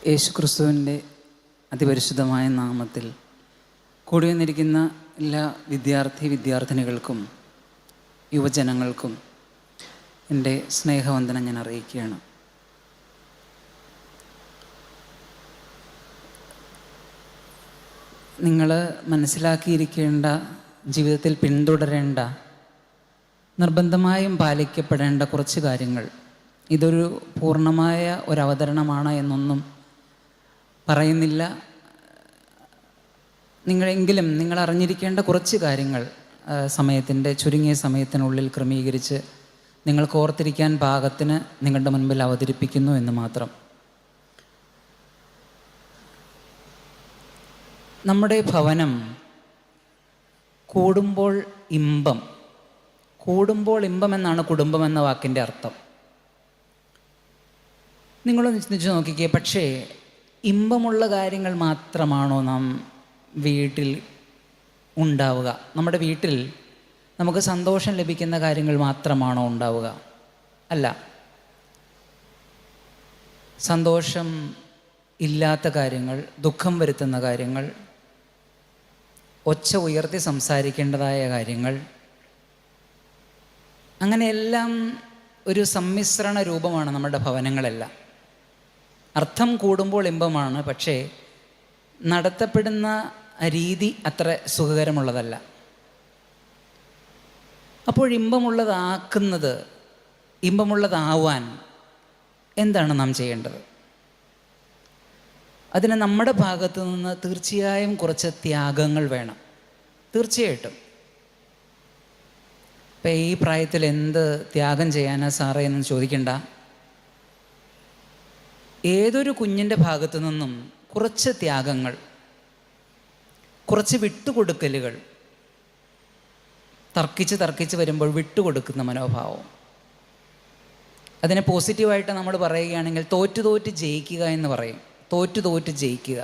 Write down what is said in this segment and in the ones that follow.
യേശുക്രിസ്തുവിൻ്റെ അതിപരിശുദ്ധമായ നാമത്തിൽ കൂടി വന്നിരിക്കുന്ന എല്ലാ വിദ്യാർത്ഥിനികൾക്കും യുവജനങ്ങൾക്കും എൻ്റെ സ്നേഹവന്ദനം ഞാൻ അറിയിക്കുകയാണ്. നിങ്ങൾ മനസ്സിലാക്കിയിരിക്കേണ്ട, ജീവിതത്തിൽ പിന്തുടരേണ്ട, നിർബന്ധമായും പാലിക്കപ്പെടേണ്ട കുറച്ച് കാര്യങ്ങൾ. ഇതൊരു പൂർണ്ണമായ ഒരവതരണമാണ് എന്നൊന്നും പറയുന്നില്ല. നിങ്ങളെങ്കിലും നിങ്ങൾ അറിഞ്ഞിരിക്കേണ്ട കുറച്ച് കാര്യങ്ങൾ ചുരുങ്ങിയ സമയത്തിനുള്ളിൽ ക്രമീകരിച്ച് നിങ്ങൾക്ക് ഓർത്തിരിക്കാൻ പാകത്തിന് നിങ്ങളുടെ മുൻപിൽ അവതരിപ്പിക്കുന്നു എന്ന് മാത്രം. നമ്മുടെ ഭവനം കൂടുമ്പോൾ ഇമ്പം എന്നാണ് കുടുംബം എന്ന വാക്കിൻ്റെ അർത്ഥം. നിങ്ങളൊന്ന് ചിന്തിച്ച് നോക്കിക്കേ. പക്ഷേ ഇമ്പമുള്ള കാര്യങ്ങൾ മാത്രമാണോ നാം വീട്ടിൽ ഉണ്ടാവുക? നമ്മുടെ വീട്ടിൽ നമുക്ക് സന്തോഷം ലഭിക്കുന്ന കാര്യങ്ങൾ മാത്രമാണോ ഉണ്ടാവുക? അല്ല. സന്തോഷം ഇല്ലാത്ത കാര്യങ്ങൾ, ദുഃഖം വരുത്തുന്ന കാര്യങ്ങൾ, ഒച്ച ഉയർത്തി സംസാരിക്കേണ്ടതായ കാര്യങ്ങൾ, അങ്ങനെയെല്ലാം ഒരു സമ്മിശ്രണ രൂപമാണ് നമ്മുടെ ഭവനങ്ങളെല്ലാം. അർത്ഥം കൂടുമ്പോൾ ഇമ്പമാണ്, പക്ഷേ നടത്തപ്പെടുന്ന രീതി അത്ര സുഖകരമുള്ളതല്ല. അപ്പോൾ ഇമ്പമുള്ളതാവാൻ എന്താണ് നാം ചെയ്യേണ്ടത്? അതിന് നമ്മുടെ ഭാഗത്തു നിന്ന് തീർച്ചയായും കുറച്ച് ത്യാഗങ്ങൾ വേണം. തീർച്ചയായിട്ടും. ഇപ്പം ഈ പ്രായത്തിൽ എന്ത് ത്യാഗം ചെയ്യാനാ സാറേ എന്ന് ചോദിക്കണ്ട. ഏതൊരു കുഞ്ഞിൻ്റെ ഭാഗത്തു നിന്നും കുറച്ച് ത്യാഗങ്ങൾ, കുറച്ച് വിട്ടുകൊടുക്കലുകൾ, തർക്കിച്ച് വരുമ്പോൾ വിട്ടുകൊടുക്കുന്ന മനോഭാവം, അതിനെ പോസിറ്റീവായിട്ട് നമ്മൾ പറയുകയാണെങ്കിൽ തോറ്റ് ജയിക്കുക എന്ന് പറയും. തോറ്റ് ജയിക്കുക.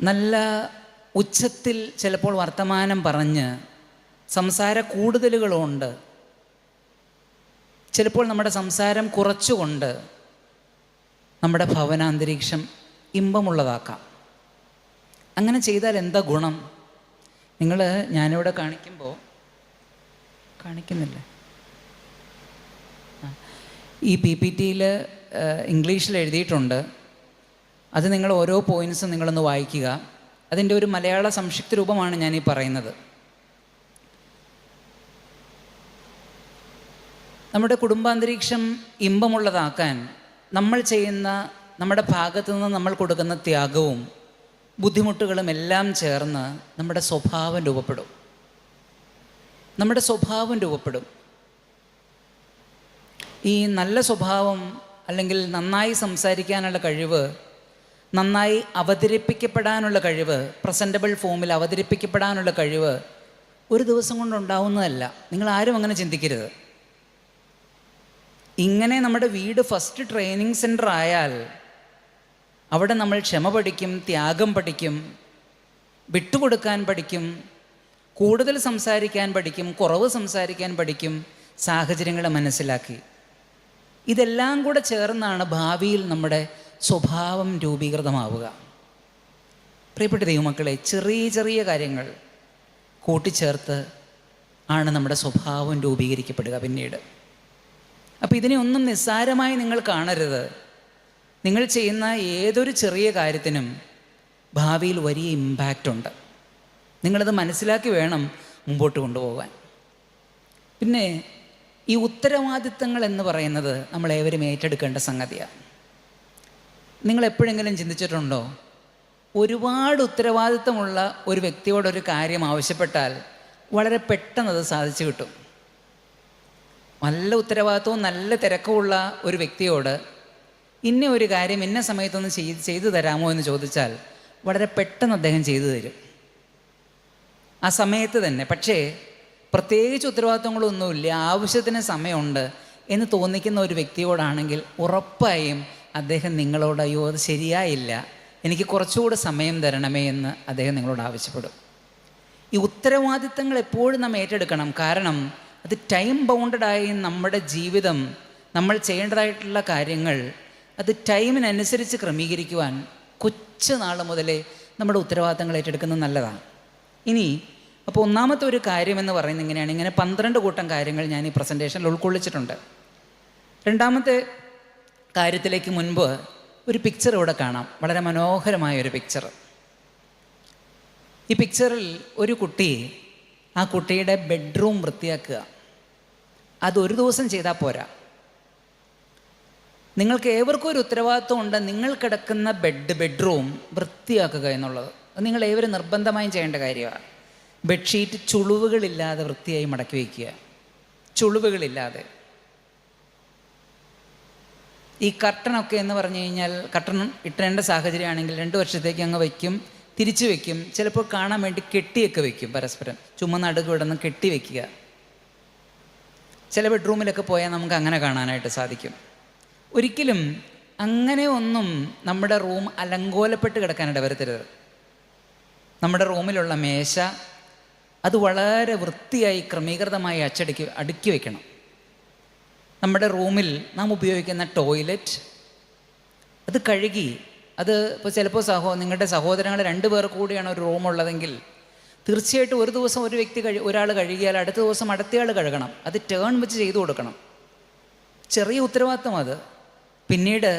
നല്ല ഉച്ചത്തിൽ ചിലപ്പോൾ വർത്തമാനം പറഞ്ഞ് സംസാര കൂടുതലുകളുണ്ട്. ചിലപ്പോൾ നമ്മുടെ സംസാരം കുറച്ചുകൊണ്ട് നമ്മുടെ ഭവനാന്തരീക്ഷം ഇമ്പമുള്ളതാക്കാം. അങ്ങനെ ചെയ്താൽ എന്താ ഗുണം? ഞാനിവിടെ കാണിക്കുന്നില്ല. ഈ PPTയിൽ ഇംഗ്ലീഷിൽ എഴുതിയിട്ടുണ്ട്. അത് നിങ്ങൾ ഓരോ പോയിൻറ്റ്സും നിങ്ങളൊന്ന് വായിക്കുക. അതിൻ്റെ ഒരു മലയാള സംക്ഷിപ്ത രൂപമാണ് ഞാനീ പറയുന്നത്. നമ്മുടെ കുടുംബാന്തരീക്ഷം ഇമ്പമുള്ളതാക്കാൻ നമ്മൾ ചെയ്യുന്ന, നമ്മുടെ ഭാഗത്തു നിന്ന് നമ്മൾ കൊടുക്കുന്ന ത്യാഗവും ബുദ്ധിമുട്ടുകളും എല്ലാം ചേർന്ന് നമ്മുടെ സ്വഭാവം രൂപപ്പെടും. ഈ നല്ല സ്വഭാവം, അല്ലെങ്കിൽ നന്നായി സംസാരിക്കാനുള്ള കഴിവ്, നന്നായി അവതരിപ്പിക്കപ്പെടാനുള്ള കഴിവ്, പ്രസൻറ്റബിൾ ഫോമിൽ അവതരിപ്പിക്കപ്പെടാനുള്ള കഴിവ് ഒരു ദിവസം കൊണ്ടുണ്ടാവുന്നതല്ല. നിങ്ങൾ ആരും അങ്ങനെ ചിന്തിക്കരുത്. ഇങ്ങനെ നമ്മുടെ വീട് ഫസ്റ്റ് ട്രെയിനിങ് സെൻറ്റർ ആയാൽ അവിടെ നമ്മൾ ക്ഷമ പഠിക്കും, ത്യാഗം പഠിക്കും, വിട്ടുകൊടുക്കാൻ പഠിക്കും, കൂടുതൽ സംസാരിക്കാൻ പഠിക്കും, കുറവ് സംസാരിക്കാൻ പഠിക്കും, സാഹചര്യങ്ങളെ മനസ്സിലാക്കി. ഇതെല്ലാം കൂടെ ചേർന്നാണ് ഭാവിയിൽ നമ്മുടെ സ്വഭാവം രൂപീകൃതമാവുക. പ്രിയപ്പെട്ട ദൈവമക്കളെ, ചെറിയ കാര്യങ്ങൾ കൂട്ടിച്ചേർത്ത് ആണ് നമ്മുടെ സ്വഭാവം രൂപീകരിക്കപ്പെടുക പിന്നീട്. അപ്പോൾ ഇതിനെ ഒന്നും നിസ്സാരമായി നിങ്ങൾ കാണരുത്. നിങ്ങൾ ചെയ്യുന്ന ഏതൊരു ചെറിയ കാര്യത്തിനും ഭാവിയിൽ വലിയ ഇമ്പാക്റ്റ് ഉണ്ട്. നിങ്ങളത് മനസ്സിലാക്കി വേണം മുമ്പോട്ട് കൊണ്ടുപോകാൻ. പിന്നെ ഈ ഉത്തരവാദിത്തങ്ങൾ എന്ന് പറയുന്നത് നമ്മളേവരും ഏറ്റെടുക്കേണ്ട സംഗതിയാണ്. നിങ്ങൾ എപ്പോഴെങ്കിലും ചിന്തിച്ചിട്ടുണ്ടോ? ഒരുപാട് ഉത്തരവാദിത്തമുള്ള ഒരു വ്യക്തിയോടൊരു കാര്യം ആവശ്യപ്പെട്ടാൽ വളരെ പെട്ടെന്ന് അത് സാധിച്ചു കിട്ടും. നല്ല ഉത്തരവാദിത്വവും നല്ല തിരക്കുമുള്ള ഒരു വ്യക്തിയോട് ഇന്ന ഒരു കാര്യം ഇന്ന സമയത്തൊന്ന് ചെയ്തു തരാമോ എന്ന് ചോദിച്ചാൽ വളരെ പെട്ടെന്ന് അദ്ദേഹം ചെയ്തു തരും, ആ സമയത്ത് തന്നെ. പക്ഷേ പ്രത്യേകിച്ച് ഉത്തരവാദിത്വങ്ങളൊന്നുമില്ല, ആവശ്യത്തിന് സമയമുണ്ട് എന്ന് തോന്നിക്കുന്ന ഒരു വ്യക്തിയോടാണെങ്കിൽ ഉറപ്പായും അദ്ദേഹം നിങ്ങളോട് അയ്യോ അത് ശരിയായില്ല, എനിക്ക് കുറച്ചുകൂടെ സമയം തരണമേ എന്ന് അദ്ദേഹം നിങ്ങളോട് ആവശ്യപ്പെടും. ഈ ഉത്തരവാദിത്തങ്ങൾ എപ്പോഴും നാം ഏറ്റെടുക്കണം. കാരണം അത് ടൈം ബൗണ്ടഡായി നമ്മുടെ ജീവിതം നമ്മൾ ചെയ്യേണ്ടതായിട്ടുള്ള കാര്യങ്ങൾ അത് ടൈമിനനുസരിച്ച് ക്രമീകരിക്കുവാൻ കൊച്ചു നാൾ മുതലേ നമ്മുടെ ഉത്തരവാദിത്തങ്ങൾ ഏറ്റെടുക്കുന്നത് നല്ലതാണ്. ഇനി അപ്പോൾ ഒന്നാമത്തെ ഒരു കാര്യമെന്ന് പറയുന്നത് ഇങ്ങനെയാണ്. ഇങ്ങനെ 12 കൂട്ടം കാര്യങ്ങൾ ഞാൻ ഈ പ്രസൻറ്റേഷനിൽ ഉൾക്കൊള്ളിച്ചിട്ടുണ്ട്. രണ്ടാമത്തെ കാര്യത്തിലേക്ക് മുൻപ് ഒരു പിക്ചർ ഇവിടെ കാണാം, വളരെ മനോഹരമായൊരു പിക്ചർ. ഈ പിക്ചറിൽ ഒരു കുട്ടി ആ കുട്ടിയുടെ ബെഡ്റൂം വൃത്തിയാക്കുക. അതൊരു ദിവസം ചെയ്താൽ പോരാ. നിങ്ങൾക്ക് ഏവർക്കും ഒരു ഉത്തരവാദിത്വം ഉണ്ട്, നിങ്ങൾ കിടക്കുന്ന ബെഡ്റൂം വൃത്തിയാക്കുക എന്നുള്ളത്. അത് നിങ്ങൾ ഏവരും നിർബന്ധമായും ചെയ്യേണ്ട കാര്യമാണ്. ബെഡ്ഷീറ്റ് ചുളിവുകളില്ലാതെ വൃത്തിയായി മടക്കി വയ്ക്കുക, ചുളിവുകളില്ലാതെ. ഈ കർട്ടനൊക്കെ എന്ന് പറഞ്ഞു കഴിഞ്ഞാൽ കർട്ടൻ ഇട്ടേണ്ട സാഹചര്യമാണെങ്കിൽ 2 വർഷത്തേക്ക് അങ്ങ് വയ്ക്കും, തിരിച്ചു വയ്ക്കും. ചിലപ്പോൾ കാണാൻ വേണ്ടി കെട്ടിയൊക്കെ വയ്ക്കും, പരസ്പരം ചുമ്മാ നടുക്ക് വിടുന്ന് കെട്ടി വയ്ക്കുക. ചില ബെഡ്റൂമിലൊക്കെ പോയാൽ നമുക്ക് അങ്ങനെ കാണാനായിട്ട് സാധിക്കും. ഒരിക്കലും അങ്ങനെ ഒന്നും നമ്മുടെ റൂം അലങ്കോലപ്പെട്ട് കിടക്കാനിട വരുത്തരുത്. നമ്മുടെ റൂമിലുള്ള മേശ അത് വളരെ വൃത്തിയായി ക്രമീകൃതമായി അടുക്കി വയ്ക്കണം. നമ്മുടെ റൂമിൽ നാം ഉപയോഗിക്കുന്ന ടോയ്ലറ്റ് അത് കഴുകി, അത് ഇപ്പോൾ ചിലപ്പോൾ നിങ്ങളുടെ സഹോദരങ്ങൾ 2 പേർ കൂടിയാണ് ഒരു റൂമുള്ളതെങ്കിൽ തീർച്ചയായിട്ടും ഒരു ദിവസം ഒരു വ്യക്തി ഒരാൾ കഴുകിയാൽ അടുത്ത ദിവസം അടുത്തയാൾ കഴുകണം. അത് ടേൺ വെച്ച് ചെയ്തു കൊടുക്കണം. ചെറിയ ഉത്തരവാദിത്വം അത്. പിന്നീട്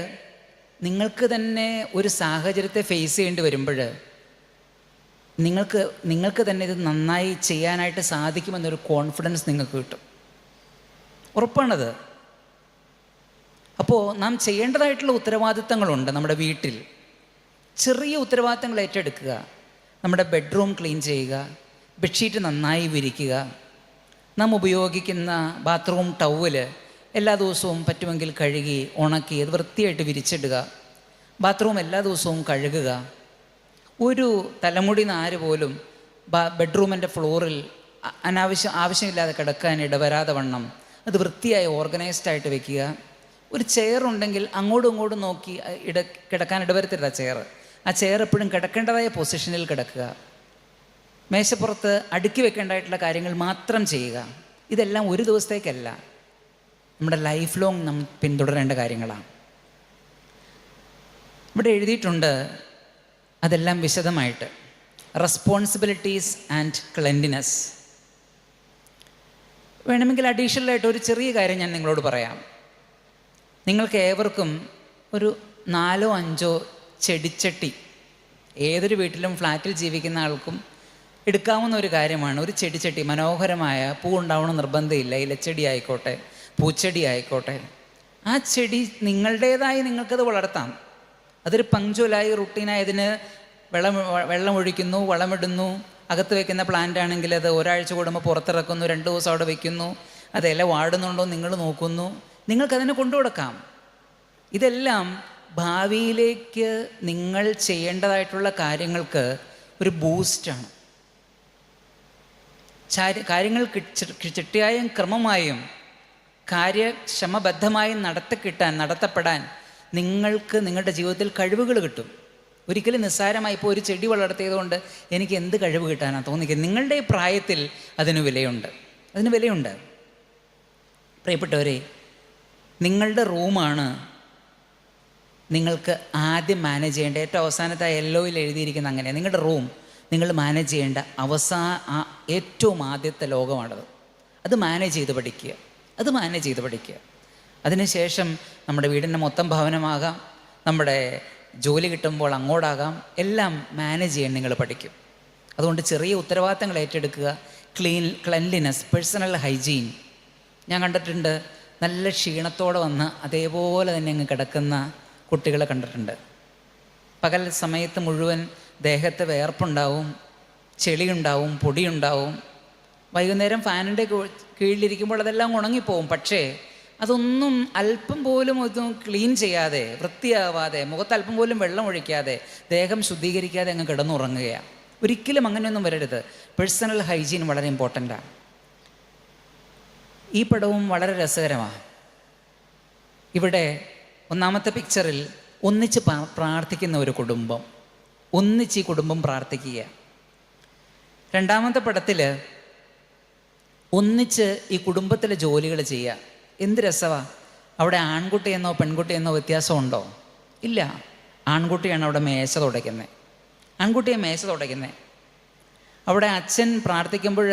നിങ്ങൾക്ക് തന്നെ ഒരു സാഹചര്യത്തെ ഫേസ് ചെയ്യേണ്ടി വരുമ്പോൾ നിങ്ങൾക്ക് തന്നെ ഇത് നന്നായി ചെയ്യാനായിട്ട് സാധിക്കുമെന്നൊരു കോൺഫിഡൻസ് നിങ്ങൾക്ക് കിട്ടും. ഉറപ്പാണത്. അപ്പോൾ നാം ചെയ്യേണ്ടതായിട്ടുള്ള ഉത്തരവാദിത്തങ്ങളുണ്ട് നമ്മുടെ വീട്ടിൽ. ചെറിയ ഉത്തരവാദിത്തങ്ങൾ ഏറ്റെടുക്കുക. നമ്മുടെ ബെഡ്റൂം ക്ലീൻ ചെയ്യുക, ബെഡ്ഷീറ്റ് നന്നായി വിരിക്കുക, നാം ഉപയോഗിക്കുന്ന ബാത്റൂം ടവല് എല്ലാ ദിവസവും പറ്റുമെങ്കിൽ കഴുകി ഉണക്കി അത് വൃത്തിയായിട്ട് വിരിച്ചിടുക, ബാത്റൂം എല്ലാ ദിവസവും കഴുകുക. ഒരു തലമുടി നാര് പോലും ബെഡ്റൂമിൻ്റെ ഫ്ലോറിൽ ആവശ്യമില്ലാതെ കിടക്കാൻ ഇടവരാതെ വണ്ണം അത് വൃത്തിയായി ഓർഗനൈസ്ഡായിട്ട് വെക്കുക. ഒരു ചെയർ ഉണ്ടെങ്കിൽ അങ്ങോട്ടും ഇങ്ങോട്ടും നോക്കി കിടക്കാൻ ഇടവരുത്തരുത് ആ ചെയർ എപ്പോഴും കിടക്കേണ്ടതായ പൊസിഷനിൽ കിടക്കുക. മേശപ്പുറത്ത് അടുക്കി വെക്കേണ്ടതായിട്ടുള്ള കാര്യങ്ങൾ മാത്രം ചെയ്യുക. ഇതെല്ലാം ഒരു ദിവസത്തേക്കല്ല, നമ്മുടെ ലൈഫ് ലോങ് നമ്മൾ പിന്തുടരേണ്ട കാര്യങ്ങളാണ്. ഇവിടെ എഴുതിയിട്ടുണ്ട് അതെല്ലാം വിശദമായിട്ട്. Responsibilities and cleanliness. വേണമെങ്കിൽ അഡീഷണലായിട്ട് ഒരു ചെറിയ കാര്യം ഞാൻ നിങ്ങളോട് പറയാം. നിങ്ങൾക്ക് ഏവർക്കും ഒരു 4 or 5 ചെടിച്ചട്ടി, ഏതൊരു വീട്ടിലും ഫ്ലാറ്റിൽ ജീവിക്കുന്ന ആൾക്കും എടുക്കാവുന്ന ഒരു കാര്യമാണ്. ഒരു ചെടിച്ചട്ടി മനോഹരമായ പൂ ഉണ്ടാവണം നിർബന്ധമില്ല. ഇലച്ചെടി ആയിക്കോട്ടെ, പൂച്ചെടി ആയിക്കോട്ടെ, ആ ചെടി നിങ്ങളുടേതായി നിങ്ങൾക്കത് വളർത്താം. അതൊരു പങ്ക്ച്വലായി റുട്ടീനായി അതിന് വെള്ളമൊഴിക്കുന്നു, വളമിടുന്നു. അകത്ത് വയ്ക്കുന്ന പ്ലാന്റ് ആണെങ്കിൽ അത് ഒരാഴ്ച കൂടുമ്പോൾ പുറത്തിറക്കുന്നു, 2 ദിവസം അവിടെ വയ്ക്കുന്നു. അത് ഇല വാടുന്നുണ്ടോ നിങ്ങൾ നോക്കുന്നു. നിങ്ങൾക്കതിനെ കൊണ്ടുകൊടുക്കാം. ഇതെല്ലാം ഭാവിയിലേക്ക് നിങ്ങൾ ചെയ്യേണ്ടതായിട്ടുള്ള കാര്യങ്ങൾക്ക് ഒരു ബൂസ്റ്റാണ്. കാര്യങ്ങൾ ചിട്ടയായും ക്രമമായും കാര്യക്ഷമബദ്ധമായും നടത്തപ്പെടാൻ നിങ്ങൾക്ക് നിങ്ങളുടെ ജീവിതത്തിൽ കഴിവുകൾ കിട്ടും. ഒരിക്കലും നിസ്സാരമായി ഇപ്പോൾ ഒരു ചെടി വളർത്തിയതുകൊണ്ട് എനിക്ക് എന്ത് കഴിവ് കിട്ടാനാണ് തോന്നിക്കുക. നിങ്ങളുടെ പ്രായത്തിൽ അതിന് വിലയുണ്ട്. പ്രിയപ്പെട്ടവരെ, നിങ്ങളുടെ റൂമാണ് നിങ്ങൾക്ക് ആദ്യം മാനേജ് ചെയ്യേണ്ട. ഏറ്റവും അവസാനത്തെ യെല്ലോയിൽ എഴുതിയിരിക്കുന്ന അങ്ങനെ നിങ്ങളുടെ റൂം നിങ്ങൾ മാനേജ് ചെയ്യേണ്ട ഏറ്റവും ആദ്യത്തെ ലോകമാണത്. അത് മാനേജ് ചെയ്ത് പഠിക്കുക. അതിനുശേഷം നമ്മുടെ വീടിൻ്റെ മൊത്തം ഭവനമാകാം, നമ്മുടെ ജോലി കിട്ടുമ്പോൾ അങ്ങോട്ടാകാം, എല്ലാം മാനേജ് ചെയ്യാൻ നിങ്ങൾ പഠിക്കും. അതുകൊണ്ട് ചെറിയ ഉത്തരവാദിത്തങ്ങൾ ഏറ്റെടുക്കുക. Cleanliness, personal hygiene. ഞാൻ കണ്ടിട്ടുണ്ട് നല്ല ക്ഷീണത്തോടെ വന്ന് അതേപോലെ തന്നെ അങ്ങ് കിടക്കുന്ന കുട്ടികളെ കണ്ടിട്ടുണ്ട്. പകൽ സമയത്ത് മുഴുവൻ ദേഹത്ത് വിയർപ്പുണ്ടാവും, ചെളിയുണ്ടാവും, പൊടിയുണ്ടാവും. വൈകുന്നേരം ഫാനിൻ്റെ കീഴിലിരിക്കുമ്പോൾ അതെല്ലാം ഉണങ്ങിപ്പോവും. പക്ഷേ അതൊന്നും അല്പം പോലും ഒന്നും ക്ലീൻ ചെയ്യാതെ, വൃത്തിയാവാതെ, മുഖത്ത് അല്പം പോലും വെള്ളം ഒഴിക്കാതെ, ദേഹം ശുദ്ധീകരിക്കാതെ അങ്ങ് കിടന്നുറങ്ങുകയാണ്. ഒരിക്കലും അങ്ങനെയൊന്നും വരരുത്. പേഴ്സണൽ ഹൈജീൻ വളരെ ഇമ്പോർട്ടൻ്റാണ്. ഈ പടവും വളരെ രസകരമാണ്. ഇവിടെ ഒന്നാമത്തെ പിക്ചറിൽ ഒന്നിച്ച് പ്രാർത്ഥിക്കുന്ന ഒരു കുടുംബം, ഒന്നിച്ച് ഈ കുടുംബം പ്രാർത്ഥിക്കുക. രണ്ടാമത്തെ പടത്തിൽ ഒന്നിച്ച് ഈ കുടുംബത്തിലെ ജോലികൾ ചെയ്യുക. എന്ത് രസമാണ്! അവിടെ ആൺകുട്ടിയെന്നോ പെൺകുട്ടിയെന്നോ വ്യത്യാസമുണ്ടോ? ഇല്ല. ആൺകുട്ടിയാണ് അവിടെ മേശ തുടയ്ക്കുന്നത്, ആൺകുട്ടിയെ മേശ തുടയ്ക്കുന്നത്. അവിടെ അച്ഛൻ പ്രാർത്ഥിക്കുമ്പോൾ,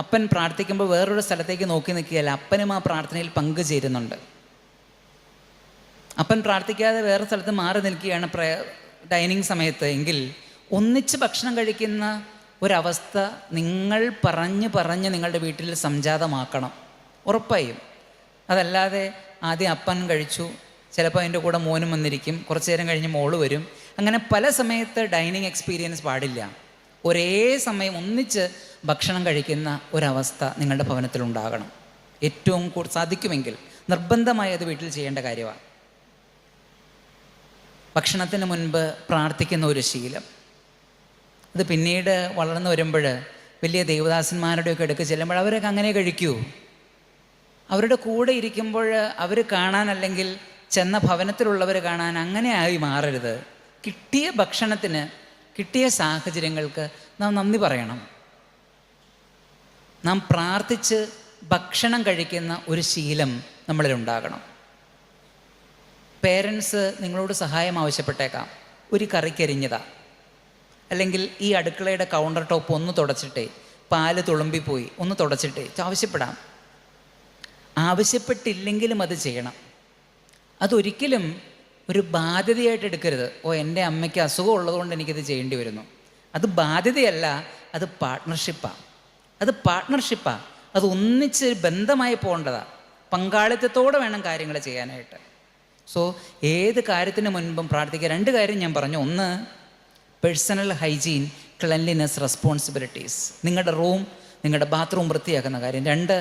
അപ്പൻ പ്രാർത്ഥിക്കുമ്പോൾ വേറൊരു സ്ഥലത്തേക്ക് നോക്കി നിൽക്കുകയല്ല, അപ്പനും ആ പ്രാർത്ഥനയിൽ പങ്കുചേരുന്നുണ്ട്. അപ്പൻ പ്രാർത്ഥിക്കാതെ വേറെ സ്ഥലത്ത് മാറി നിൽക്കുകയാണ് ഡൈനിങ് സമയത്ത് എങ്കിൽ ഒന്നിച്ച് ഭക്ഷണം കഴിക്കുന്ന ഒരവസ്ഥ നിങ്ങൾ പറഞ്ഞ് നിങ്ങളുടെ വീട്ടിൽ സംജാതമാക്കണം, ഉറപ്പായും. അതല്ലാതെ ആദ്യം അപ്പൻ കഴിച്ചു, ചിലപ്പോൾ അതിൻ്റെ കൂടെ മോനും വന്നിരിക്കും, കുറച്ച് നേരം കഴിഞ്ഞ് മോള് വരും, അങ്ങനെ പല സമയത്ത് ഡൈനിങ് എക്സ്പീരിയൻസ് പാടില്ല. ഒരേ സമയം ഒന്നിച്ച് ഭക്ഷണം കഴിക്കുന്ന ഒരവസ്ഥ നിങ്ങളുടെ ഭവനത്തിലുണ്ടാകണം. ഏറ്റവും സാധിക്കുമെങ്കിൽ നിർബന്ധമായി അത് വീട്ടിൽ ചെയ്യേണ്ട കാര്യമാണ്. ഭക്ഷണത്തിന് മുൻപ് പ്രാർത്ഥിക്കുന്ന ഒരു ശീലം, അത് പിന്നീട് വളർന്നു വരുമ്പോൾ വലിയ ദേവദാസന്മാരുടെയൊക്കെ അടുക്ക് ചെല്ലുമ്പോൾ അവരൊക്കെ അങ്ങനെ കഴിക്കൂ. അവരുടെ കൂടെ ഇരിക്കുമ്പോൾ അവർ കാണാൻ, അല്ലെങ്കിൽ ചെന്ന ഭവനത്തിലുള്ളവർ കാണാൻ അങ്ങനെ ആയി മാറരുത്. കിട്ടിയ ഭക്ഷണത്തിന്, കിട്ടിയ സാഹചര്യങ്ങൾക്ക് നാം നന്ദി പറയണം. നാം പ്രാർത്ഥിച്ച് ഭക്ഷണം കഴിക്കുന്ന ഒരു ശീലം നമ്മളിലുണ്ടാകണം. പേരൻസ് നിങ്ങളോട് സഹായം ആവശ്യപ്പെട്ടേക്കാം. ഒരു കറിക്കരിഞ്ഞതാ, അല്ലെങ്കിൽ ഈ അടുക്കളയുടെ കൗണ്ടർ ടോപ്പ് ഒന്ന് തുടച്ചിട്ടേ, പാല് തുളുമ്പിപ്പോയി ഒന്ന് തുടച്ചിട്ടേ, ആവശ്യപ്പെടാം. ആവശ്യപ്പെട്ടില്ലെങ്കിലും അത് ചെയ്യണം. അതൊരിക്കലും ഒരു ബാധ്യതയായിട്ട് എടുക്കരുത്. എൻ്റെ അമ്മയ്ക്ക് അസുഖം ഉള്ളതുകൊണ്ട് എനിക്കിത് ചെയ്യേണ്ടി വരുന്നു. അത് ബാധ്യതയല്ല, അത് പാർട്ട്ണർഷിപ്പാണ്. അത് ഒന്നിച്ച് ബന്ധമായി പോകേണ്ടതാണ്. പങ്കാളിത്തത്തോടെ വേണം കാര്യങ്ങൾ ചെയ്യാനായിട്ട്. സോ ഏത് കാര്യത്തിന് മുൻപും പ്രാർത്ഥിക്കുക. 2 കാര്യം ഞാൻ പറഞ്ഞു. ഒന്ന്, പേഴ്സണൽ ഹൈജീൻ, ക്ലെൻലിനെസ്, റെസ്പോൺസിബിലിറ്റീസ്. നിങ്ങളുടെ റൂം, നിങ്ങളുടെ ബാത്റൂം വൃത്തിയാക്കുന്ന കാര്യം. 2,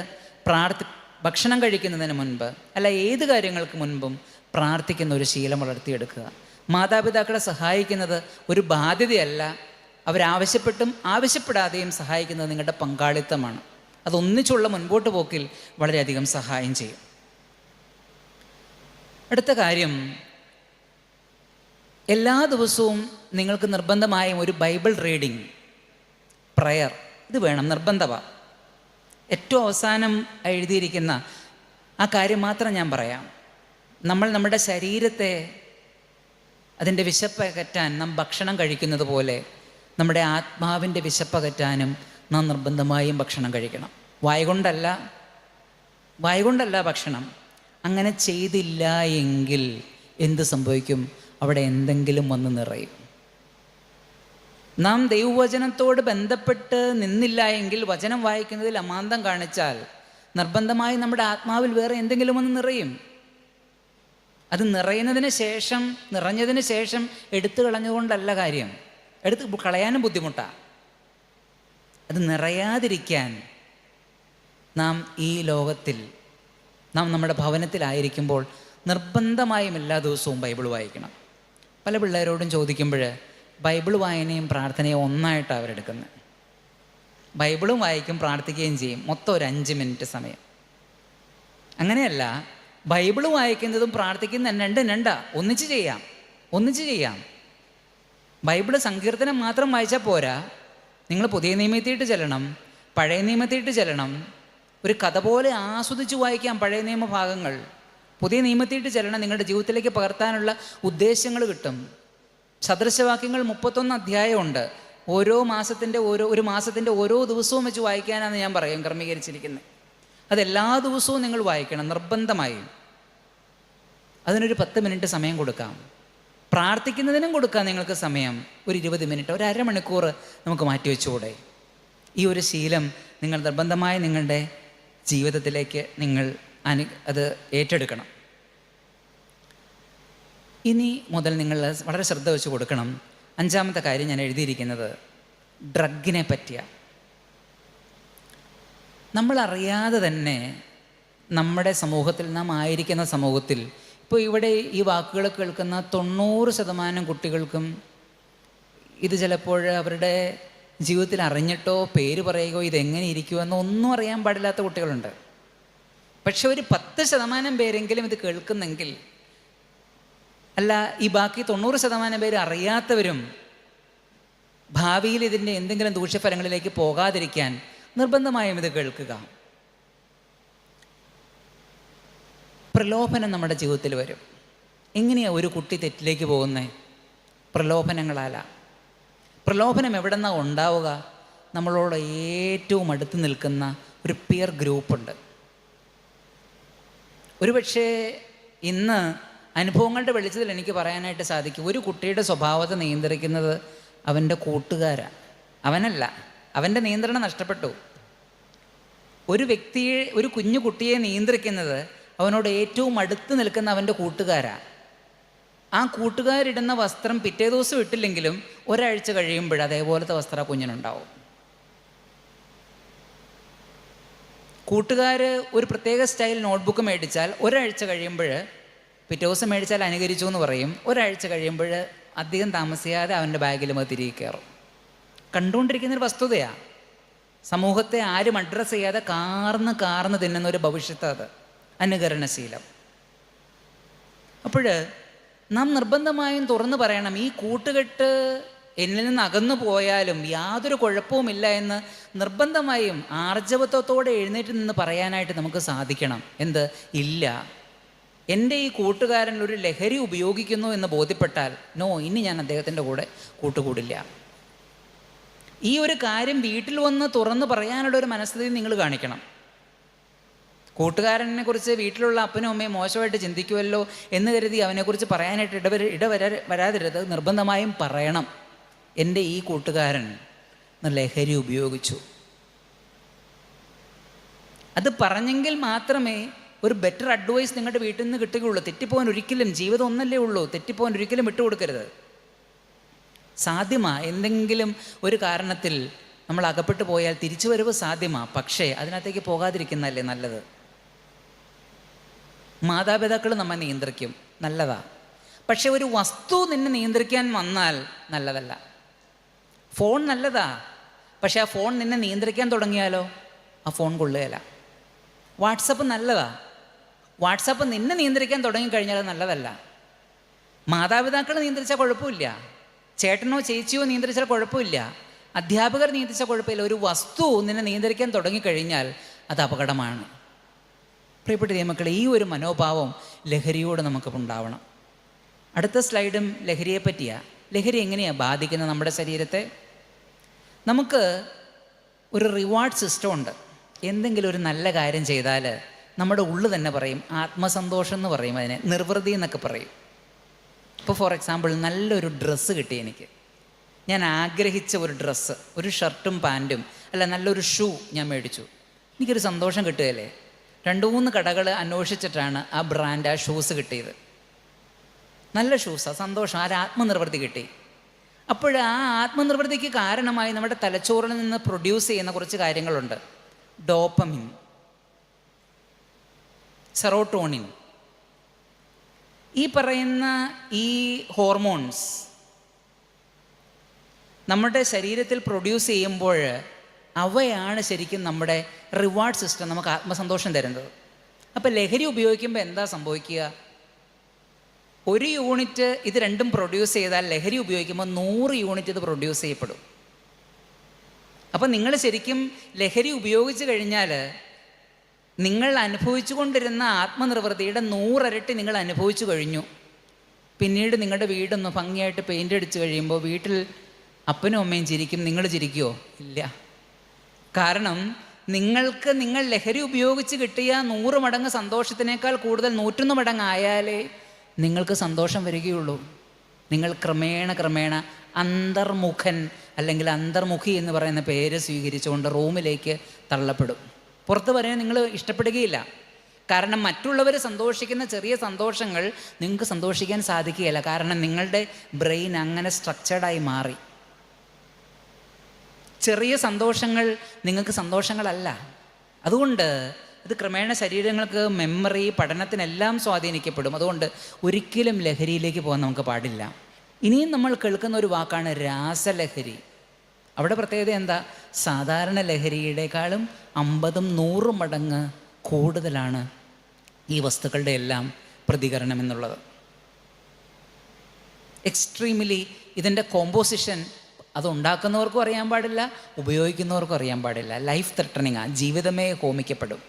ഭക്ഷണം കഴിക്കുന്നതിന് മുൻപ്, അല്ല ഏത് കാര്യങ്ങൾക്ക് മുൻപും പ്രാർത്ഥിക്കുന്ന ഒരു ശീലം വളർത്തിയെടുക്കുക. മാതാപിതാക്കളെ സഹായിക്കുന്നത് ഒരു ബാധ്യതയല്ല, അവരാവശ്യപ്പെട്ടും ആവശ്യപ്പെടാതെയും സഹായിക്കുന്നത് നിങ്ങളുടെ പങ്കാളിത്തമാണ്. അതൊന്നിച്ചുള്ള മുൻപോട്ട് പോക്കിൽ വളരെയധികം സഹായം ചെയ്യും. അടുത്ത കാര്യം, എല്ലാ ദിവസവും നിങ്ങൾക്ക് നിർബന്ധമായും ഒരു ബൈബിൾ റീഡിങ്, പ്രയർ, ഇത് വേണം, നിർബന്ധമാണ്. ഏറ്റവും അവസാനം എഴുതിയിരിക്കുന്ന ആ കാര്യം മാത്രം ഞാൻ പറയാം. നമ്മൾ നമ്മുടെ ശരീരത്തെ, അതിൻ്റെ വിശപ്പകറ്റാൻ നാം ഭക്ഷണം കഴിക്കുന്നത് പോലെ നമ്മുടെ ആത്മാവിൻ്റെ വിശപ്പകറ്റാനും നാം നിർബന്ധമായും ഭക്ഷണം കഴിക്കണം. വായുകൊണ്ടല്ല ഭക്ഷണം. അങ്ങനെ ചെയ്തില്ല എങ്കിൽ എന്ത് സംഭവിക്കും? അവിടെ എന്തെങ്കിലും വന്ന് നിറയും. നാം ദൈവവചനത്തോട് ബന്ധപ്പെട്ട് നിന്നില്ല എങ്കിൽ, വചനം വായിക്കുന്നതിൽ അമാന്തം കാണിച്ചാൽ, നിർബന്ധമായി നമ്മുടെ ആത്മാവിൽ വേറെ എന്തെങ്കിലും ഒന്ന് നിറയും. അത് നിറഞ്ഞതിന് ശേഷം എടുത്തു കളഞ്ഞുകൊണ്ടല്ല കാര്യം. എടുത്ത് കളയാനും ബുദ്ധിമുട്ടാണ്. അത് നിറയാതിരിക്കാൻ നാം ഈ ലോകത്തിൽ, നാം നമ്മുടെ ഭവനത്തിലായിരിക്കുമ്പോൾ നിർബന്ധമായും എല്ലാ ദിവസവും ബൈബിൾ വായിക്കണം. പല പിള്ളേരോടും ചോദിക്കുമ്പോൾ ബൈബിൾ വായനയും പ്രാർത്ഥനയും ഒന്നായിട്ടാണ് അവരെടുക്കുന്നത്. ബൈബിളും വായിക്കും, പ്രാർത്ഥിക്കുകയും ചെയ്യും, മൊത്തം ഒരു 5 മിനിറ്റ് സമയം. അങ്ങനെയല്ല, ബൈബിൾ വായിക്കുന്നതും പ്രാർത്ഥിക്കുന്നതും രണ്ടാ. ഒന്നിച്ച് ചെയ്യാം. ബൈബിള് സങ്കീർത്തനം മാത്രം വായിച്ചാൽ പോരാ. നിങ്ങൾ പുതിയ നിയമത്തിയിട്ട് ചെല്ലണം, പഴയ നിയമത്തിയിട്ട് ചെല്ലണം. ഒരു കഥ പോലെ ആസ്വദിച്ച് വായിക്കാം പഴയ നിയമഭാഗങ്ങൾ. പുതിയ നിയമത്തിയിട്ട് ചെല്ലണം. നിങ്ങളുടെ ജീവിതത്തിലേക്ക് പകർത്താനുള്ള ഉദ്ദേശങ്ങൾ കിട്ടും. സദൃശവാക്യങ്ങൾ 31 അധ്യായമുണ്ട്. ഒരു മാസത്തിൻ്റെ ഓരോ ദിവസവും വെച്ച് വായിക്കാനാണ് ഞാൻ ക്രമീകരിച്ചിരിക്കുന്നത്. അതെല്ലാ ദിവസവും നിങ്ങൾ വായിക്കണം, നിർബന്ധമായും. അതിനൊരു 10 മിനിറ്റ് സമയം കൊടുക്കാം. പ്രാർത്ഥിക്കുന്നതിനും കൊടുക്കാം നിങ്ങൾക്ക് സമയം. ഒരു 20 മിനിറ്റ്, ഒരു അരമണിക്കൂർ നമുക്ക് മാറ്റിവെച്ചുകൂടെ? ഈ ഒരു ശീലം നിങ്ങൾ നിർബന്ധമായി നിങ്ങളുടെ ജീവിതത്തിലേക്ക് അത് ഏറ്റെടുക്കണം. ഇനി മുതൽ നിങ്ങൾ വളരെ ശ്രദ്ധ വെച്ച് കൊടുക്കണം. 5-ാമത്തെ കാര്യം ഞാൻ എഴുതിയിരിക്കുന്നത് ഡ്രഗിനെ പറ്റിയാണ്. നമ്മളറിയാതെ തന്നെ നമ്മുടെ സമൂഹത്തിൽ, നാം ആയിരിക്കുന്ന സമൂഹത്തിൽ, ഇപ്പോൾ ഇവിടെ ഈ വാക്കുകൾ കേൾക്കുന്ന 90% കുട്ടികൾക്കും ഇത് ചിലപ്പോൾ അവരുടെ ജീവിതത്തിൽ അറിഞ്ഞിട്ടോ പേര് പറയുകയോ ഇതെങ്ങനെ ഇരിക്കുമെന്നോ ഒന്നും അറിയാൻ പാടില്ലാത്ത കുട്ടികളുണ്ട്. പക്ഷെ ഒരു 10% പേരെങ്കിലും ഇത് കേൾക്കുന്നെങ്കിൽ, അല്ല ഈ ബാക്കി 90% പേര് അറിയാത്തവരും ഭാവിയിൽ ഇതിൻ്റെ എന്തെങ്കിലും ദൂഷ്യഫലങ്ങളിലേക്ക് പോകാതിരിക്കാൻ നിർബന്ധമായും ഇത് കേൾക്കുക. പ്രലോഭനം നമ്മുടെ ജീവിതത്തിൽ വരും. എങ്ങനെയാണ് ഒരു കുട്ടി തെറ്റിലേക്ക് പോകുന്നത്? പ്രലോഭനങ്ങളാല. പ്രലോഭനം എവിടെ നിന്നാണ് ഉണ്ടാവുക? നമ്മളോട് ഏറ്റവും അടുത്ത് നിൽക്കുന്ന ഒരു പിയർ ഗ്രൂപ്പുണ്ട്. ഒരുപക്ഷേ ഇന്ന് അനുഭവങ്ങളുടെ വെളിച്ചത്തിൽ എനിക്ക് പറയാനായിട്ട് സാധിക്കും, ഒരു കുട്ടിയുടെ സ്വഭാവത്തെ നിയന്ത്രിക്കുന്നത് അവൻ്റെ കൂട്ടുകാരാണ്, അവനല്ല. അവൻ്റെ നിയന്ത്രണം നഷ്ടപ്പെട്ടു. ഒരു കുഞ്ഞു കുട്ടിയെ നിയന്ത്രിക്കുന്നത് അവനോട് ഏറ്റവും അടുത്ത് നിൽക്കുന്ന അവൻ്റെ കൂട്ടുകാരാണ്. ആ കൂട്ടുകാരിടുന്ന വസ്ത്രം പിറ്റേ ദിവസം ഇട്ടില്ലെങ്കിലും ഒരാഴ്ച കഴിയുമ്പോൾ അതേപോലത്തെ വസ്ത്രം കുഞ്ഞിനുണ്ടാവും. കൂട്ടുകാർ ഒരു പ്രത്യേക സ്റ്റൈൽ നോട്ട്ബുക്ക് മേടിച്ചാൽ ഒരാഴ്ച കഴിയുമ്പോൾ, പിറ്റേ ദിവസം മേടിച്ചാൽ അനുകരിച്ചു എന്ന് പറയും, ഒരാഴ്ച കഴിയുമ്പോൾ അധികം താമസിയാതെ അവൻ്റെ ബാഗിലും അത് തിരികെ കയറും. കണ്ടുകൊണ്ടിരിക്കുന്നൊരു വസ്തുതയാണ്. സമൂഹത്തെ ആരും അഡ്രസ്സ് ചെയ്യാതെ കാർന്ന് തിന്നുന്ന ഒരു ഭവിഷ്യത്ത്, അത് അനുകരണശീലം. അപ്പോൾ നാം നിർബന്ധമായും തുറന്നു പറയണം, ഈ കൂട്ടുകെട്ട് എന്നിൽ നിന്ന് അകന്നു പോയാലും യാതൊരു കുഴപ്പവുമില്ല എന്ന് നിർബന്ധമായും ആർജവത്വത്തോടെ എഴുന്നേറ്റ് നിന്ന് പറയാനായിട്ട് നമുക്ക് സാധിക്കണം. എന്ത്? ഇല്ല, എൻ്റെ ഈ കൂട്ടുകാരൻ ഒരു ലഹരി ഉപയോഗിക്കുന്നു എന്ന് ബോധ്യപ്പെട്ടാൽ നോ, ഇനി ഞാൻ അദ്ദേഹത്തിൻ്റെ കൂടെ കൂട്ടുകൂടില്ല. ഈ ഒരു കാര്യം വീട്ടിൽ വന്ന് തുറന്ന് പറയാനുള്ളൊരു മനസ്ഥിതി നിങ്ങൾ കാണിക്കണം. കൂട്ടുകാരനെ കുറിച്ച് വീട്ടിലുള്ള അപ്പനും അമ്മയും മോശമായിട്ട് ചിന്തിക്കുമല്ലോ എന്ന് കരുതി അവനെക്കുറിച്ച് പറയാനായിട്ട് വരാതിരുത്. നിർബന്ധമായും പറയണം, എൻ്റെ ഈ കൂട്ടുകാരൻ ലഹരി ഉപയോഗിച്ചു. അത് പറഞ്ഞെങ്കിൽ മാത്രമേ ഒരു ബെറ്റർ അഡ്വൈസ് നിങ്ങളുടെ വീട്ടിൽ നിന്ന് കിട്ടുകയുള്ളൂ. തെറ്റിപ്പോകാൻ ഒരിക്കലും, ജീവിതം ഒന്നല്ലേ ഉള്ളൂ, തെറ്റിപ്പോകാൻ ഒരിക്കലും വിട്ടുകൊടുക്കരുത്. സാധ്യമാണ്, എന്തെങ്കിലും ഒരു കാരണത്തിൽ നമ്മൾ അകപ്പെട്ടു പോയാൽ തിരിച്ചു വരവ് സാധ്യമാണ്. പക്ഷേ അതിനകത്തേക്ക് പോകാതിരിക്കുന്നതല്ലേ നല്ലത്. മാതാപിതാക്കൾ നമ്മെ നിയന്ത്രിക്കും, നല്ലതാ. പക്ഷെ ഒരു വസ്തു നിന്നെ നിയന്ത്രിക്കാൻ വന്നാൽ നല്ലതല്ല. ഫോൺ നല്ലതാ, പക്ഷെ ആ ഫോൺ നിന്നെ നിയന്ത്രിക്കാൻ തുടങ്ങിയാലോ ആ ഫോൺ കൊള്ളുകയില്ല. വാട്സപ്പ് നല്ലതാ, വാട്സപ്പ് നിന്നെ നിയന്ത്രിക്കാൻ തുടങ്ങിക്കഴിഞ്ഞാൽ അത് നല്ലതല്ല. മാതാപിതാക്കൾ നിയന്ത്രിച്ചാൽ കുഴപ്പമില്ല, ചേട്ടനോ ചേച്ചിയോ നിയന്ത്രിച്ചാൽ കുഴപ്പമില്ല, അധ്യാപകർ നിയന്ത്രിച്ചാൽ കുഴപ്പമില്ല. ഒരു വസ്തു നിന്നെ നിയന്ത്രിക്കാൻ തുടങ്ങിക്കഴിഞ്ഞാൽ അത് അപകടമാണ്. പ്രിയപ്പെട്ട ദൈവമക്കളെ, ഈ ഒരു മനോഭാവം ലഹരിയോട് നമുക്ക് ഉണ്ടാവണം. അടുത്ത സ്ലൈഡും ലഹരിയെ പറ്റിയാണ്. ലഹരി എങ്ങനെയാണ് ബാധിക്കുന്നത് നമ്മുടെ ശരീരത്തെ? നമുക്ക് ഒരു റിവാർഡ് സിസ്റ്റം ഉണ്ട്. എന്തെങ്കിലും ഒരു നല്ല കാര്യം ചെയ്താൽ നമ്മുടെ ഉള്ളു തന്നെ പറയും, ആത്മസന്തോഷം എന്ന് പറയും, അതിനെ നിർവൃതി എന്നൊക്കെ പറയും. ഇപ്പോൾ ഫോർ എക്സാമ്പിൾ, നല്ലൊരു ഡ്രസ്സ് കിട്ടി എനിക്ക്, ഞാൻ ആഗ്രഹിച്ച ഒരു ഡ്രസ്സ്, ഒരു ഷർട്ടും പാൻറ്റും അല്ല നല്ലൊരു ഷൂ ഞാൻ മേടിച്ചു. എനിക്കൊരു സന്തോഷം കിട്ടുകയല്ലേ? 2-3 കടകൾ അന്വേഷിച്ചിട്ടാണ് ആ ബ്രാൻഡ്, ആ ഷൂസ് കിട്ടിയത്. നല്ല ഷൂസാണ്, സന്തോഷം, ആ ആത്മനിർവൃത്തി കിട്ടി. അപ്പോൾ ആ ആത്മനിർവൃത്തിക്ക് കാരണമായി നമ്മുടെ തലച്ചോറിൽ നിന്ന് പ്രൊഡ്യൂസ് ചെയ്യുന്ന കുറച്ച് കാര്യങ്ങളുണ്ട്. ഡോപ്പമിൻ, സെറോട്ടോണിൻ, ഈ പറയുന്ന ഈ ഹോർമോൺസ് നമ്മുടെ ശരീരത്തിൽ പ്രൊഡ്യൂസ് ചെയ്യുമ്പോൾ അവയാണ് ശരിക്കും നമ്മുടെ റിവാർഡ് സിസ്റ്റം, നമുക്ക് ആത്മസന്തോഷം തരുന്നത്. അപ്പോൾ ലഹരി ഉപയോഗിക്കുമ്പോൾ എന്താ സംഭവിക്കുക? 1 യൂണിറ്റ് ഇത് രണ്ടും പ്രൊഡ്യൂസ് ചെയ്താൽ ലഹരി ഉപയോഗിക്കുമ്പോൾ 100 യൂണിറ്റ് ഇത് പ്രൊഡ്യൂസ് ചെയ്യപ്പെടും. അപ്പം നിങ്ങൾ ശരിക്കും ലഹരി ഉപയോഗിച്ച് കഴിഞ്ഞാൽ നിങ്ങൾ അനുഭവിച്ചു കൊണ്ടിരുന്ന ആത്മനിർവൃത്തിയുടെ 100 ഇരട്ടി നിങ്ങൾ അനുഭവിച്ചു കഴിഞ്ഞു. പിന്നീട് നിങ്ങളുടെ വീടൊന്ന് ഭംഗിയായിട്ട് പെയിൻ്റ് അടിച്ച് കഴിയുമ്പോൾ വീട്ടിൽ അപ്പനും അമ്മയും ചിരിക്കും, നിങ്ങൾ ചിരിക്കുമോ? ഇല്ല. കാരണം നിങ്ങൾ ലഹരി ഉപയോഗിച്ച് കിട്ടിയ 100 മടങ്ങ് സന്തോഷത്തിനേക്കാൾ കൂടുതൽ 101 മടങ്ങ് ആയാലേ നിങ്ങൾക്ക് സന്തോഷം വരികയുള്ളൂ. നിങ്ങൾ ക്രമേണ അന്തർമുഖൻ അല്ലെങ്കിൽ അന്തർമുഖി എന്ന് പറയുന്ന പേര് സ്വീകരിച്ചുകൊണ്ട് റൂമിലേക്ക് തള്ളപ്പെടും. പുറത്ത് വരാൻ നിങ്ങൾ ഇഷ്ടപ്പെടുകയില്ല. കാരണം മറ്റുള്ളവർ സന്തോഷിക്കുന്ന ചെറിയ സന്തോഷങ്ങൾ നിങ്ങൾക്ക് സന്തോഷിക്കാൻ സാധിക്കുകയില്ല. കാരണം നിങ്ങളുടെ ബ്രെയിൻ അങ്ങനെ സ്ട്രക്ചർഡായി മാറി. ചെറിയ സന്തോഷങ്ങൾ നിങ്ങൾക്ക് സന്തോഷങ്ങളല്ല. അതുകൊണ്ട് ഇത് ക്രമേണ ശരീരങ്ങൾക്ക്, മെമ്മറി, പഠനത്തിനെല്ലാം സ്വാധീനിക്കപ്പെടും. അതുകൊണ്ട് ഒരിക്കലും ലഹരിയിലേക്ക് പോകാൻ നമുക്ക് പാടില്ല. ഇനിയും നമ്മൾ കേൾക്കുന്ന ഒരു വാക്കാണ് രാസലഹരി. അവിടെ പ്രത്യേകത എന്താ? സാധാരണ ലഹരിയുടെക്കാളും 50-100 മടങ്ങ് കൂടുതലാണ് ഈ വസ്തുക്കളുടെ എല്ലാം പ്രതികരണം എന്നുള്ളത്. എക്സ്ട്രീംലി ഇതിൻ്റെ കോമ്പോസിഷൻ അതുണ്ടാക്കുന്നവർക്കും അറിയാൻ പാടില്ല, ഉപയോഗിക്കുന്നവർക്കും അറിയാൻ പാടില്ല. ലൈഫ് ത്രെട്ടനിങ്, ജീവിതമേ ഹോമിക്കപ്പെടും.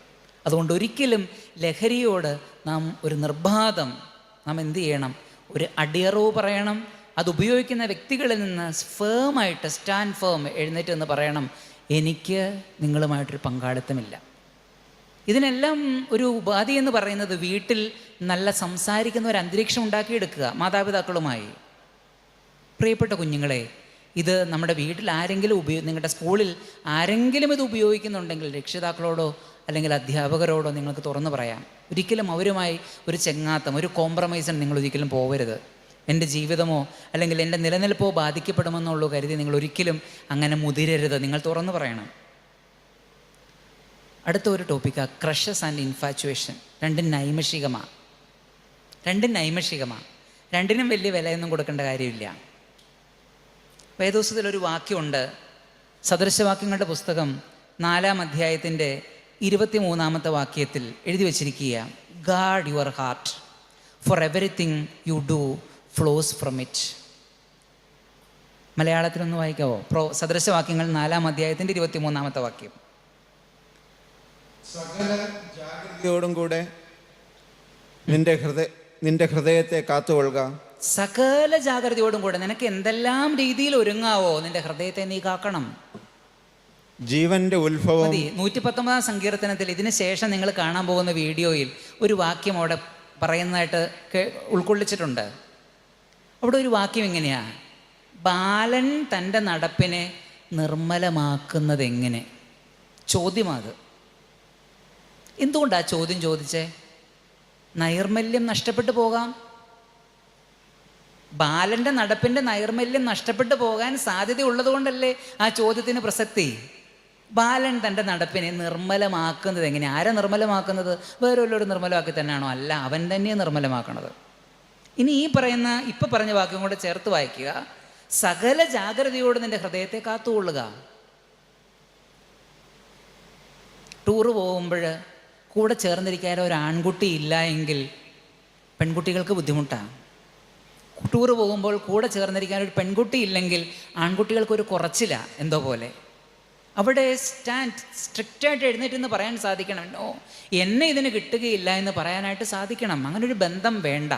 അതുകൊണ്ട് ഒരിക്കലും ലഹരിയോട് നാം ഒരു നിർബാധം നാം എന്ത് ചെയ്യണം? ഒരു അടിയറവ് പറയണം. അത് ഉപയോഗിക്കുന്ന വ്യക്തികളിൽ നിന്ന് ഫേമായിട്ട് സ്റ്റാൻഡ് ഫേം എഴുന്നേറ്റ് എന്ന് പറയണം, എനിക്ക് നിങ്ങളുമായിട്ടൊരു പങ്കാളിത്തമില്ല. ഇതിനെല്ലാം ഒരു ഉപാധി എന്ന് പറയുന്നത് വീട്ടിൽ നല്ല സംസാരിക്കുന്ന ഒരു അന്തരീക്ഷം ഉണ്ടാക്കിയെടുക്കുക മാതാപിതാക്കളുമായി. പ്രിയപ്പെട്ട കുഞ്ഞുങ്ങളെ, ഇത് നമ്മുടെ വീട്ടിൽ ആരെങ്കിലും നിങ്ങളുടെ സ്കൂളിൽ ആരെങ്കിലും ഇത് ഉപയോഗിക്കുന്നുണ്ടെങ്കിൽ രക്ഷിതാക്കളോടോ അല്ലെങ്കിൽ അധ്യാപകരോടോ നിങ്ങൾക്ക് തുറന്നു പറയാം. ഒരിക്കലും അവരുമായി ഒരു ചെങ്ങാത്തം, ഒരു കോംപ്രമൈസിന് നിങ്ങൾ ഒരിക്കലും പോകരുത്. എൻ്റെ ജീവിതമോ അല്ലെങ്കിൽ എൻ്റെ നിലനിൽപ്പോ ബാധിക്കപ്പെടുമെന്നുള്ളൂ കരുതി നിങ്ങൾ ഒരിക്കലും അങ്ങനെ മുതിരരുത്. നിങ്ങൾ തുറന്നു പറയണം. അടുത്ത ഒരു ടോപ്പിക്കാണ് ക്രഷസ് ആൻഡ് ഇൻഫാച്വേഷൻ. രണ്ടും നൈമിഷികമാണ്. രണ്ടിനും വലിയ വിലയൊന്നും കൊടുക്കേണ്ട കാര്യമില്ല. വേദോസ്തത്തിലൊരു വാക്യമുണ്ട്, സദൃശവാക്യങ്ങളുടെ പുസ്തകം 4-ാം അധ്യായത്തിൻ്റെ 23-ാമത്തെ വാക്യത്തിൽ എഴുതി വച്ചിരിക്കുക, guard your heart for everything you do flows from it. മലയാളത്തിലൊന്ന് വായിക്കാവോ? സദൃശവാക്യങ്ങൾ 4-ാം അധ്യായത്തിൻ്റെ 23-ാമത്തെ വാക്യം. സകല ജാഗ്രതയോടും കൂടെ നിന്റെ ഹൃദയത്തെ കാത്തുകൊള്ളുക. സകല ജാഗ്രതയോടും കൂടെ നിനക്ക് എന്തെല്ലാം രീതിയിൽ ഒരുങ്ങാവോ നിന്റെ ഹൃദയത്തെ നീ കാക്കണം. ജീവന്റെ ഉത്ഭവം. 119-ാം സങ്കീർത്തനത്തിൽ ഇതിന് ശേഷം നിങ്ങൾ കാണാൻ പോകുന്ന വീഡിയോയിൽ ഒരു വാക്യം അവിടെ പറയുന്നതായിട്ട് ഉൾക്കൊള്ളിച്ചിട്ടുണ്ട്. അവിടെ ഒരു വാക്യം ഇങ്ങനെയാ, ബാലൻ തൻ്റെ നടപ്പിനെ നിർമ്മലമാക്കുന്നത് എങ്ങനെ? ചോദ്യമാത്. എന്തുകൊണ്ടാണ് ചോദ്യം ചോദിച്ചേ? നൈർമല്യം നഷ്ടപ്പെട്ടു പോകാം. ബാലൻ്റെ നടപ്പിൻ്റെ നൈർമല്യം നഷ്ടപ്പെട്ടു പോകാൻ സാധ്യതയുള്ളത് കൊണ്ടല്ലേ ആ ചോദ്യത്തിന് പ്രസക്തി. ബാലൻ തൻ്റെ നടപ്പിനെ നിർമ്മലമാക്കുന്നത് എങ്ങനെ? ആരാ നിർമ്മലമാക്കുന്നത്? വേറെ വല്ലൊരു നിർമ്മലമാക്കി തന്നെയാണോ? അല്ല, അവൻ തന്നെയാണ് നിർമ്മലമാക്കണത്. ഇനി ഇപ്പം പറഞ്ഞ വാക്യം കൂടെ ചേർത്ത് വായിക്കുക, സകല ജാഗ്രതയോട് നിൻ്റെ ഹൃദയത്തെ കാത്തുകൊള്ളുക. ടൂറ് പോകുമ്പോൾ കൂടെ ചേർന്നിരിക്കാൻ ഒരു ആൺകുട്ടി ഇല്ല എങ്കിൽ പെൺകുട്ടികൾക്ക് ബുദ്ധിമുട്ടാണ്. ടൂറ് പോകുമ്പോൾ കൂടെ ചേർന്നിരിക്കാൻ ഒരു പെൺകുട്ടി ഇല്ലെങ്കിൽ ആൺകുട്ടികൾക്കൊരു കുറച്ചില്ല എന്തോ പോലെ. അവിടെ സ്ട്രിക്റ്റായിട്ട് എഴുന്നേറ്റെന്ന് പറയാൻ സാധിക്കണം, ഓ എന്നെ ഇതിന് കിട്ടുകയില്ല എന്ന് പറയാനായിട്ട് സാധിക്കണം. അങ്ങനൊരു ബന്ധം വേണ്ട.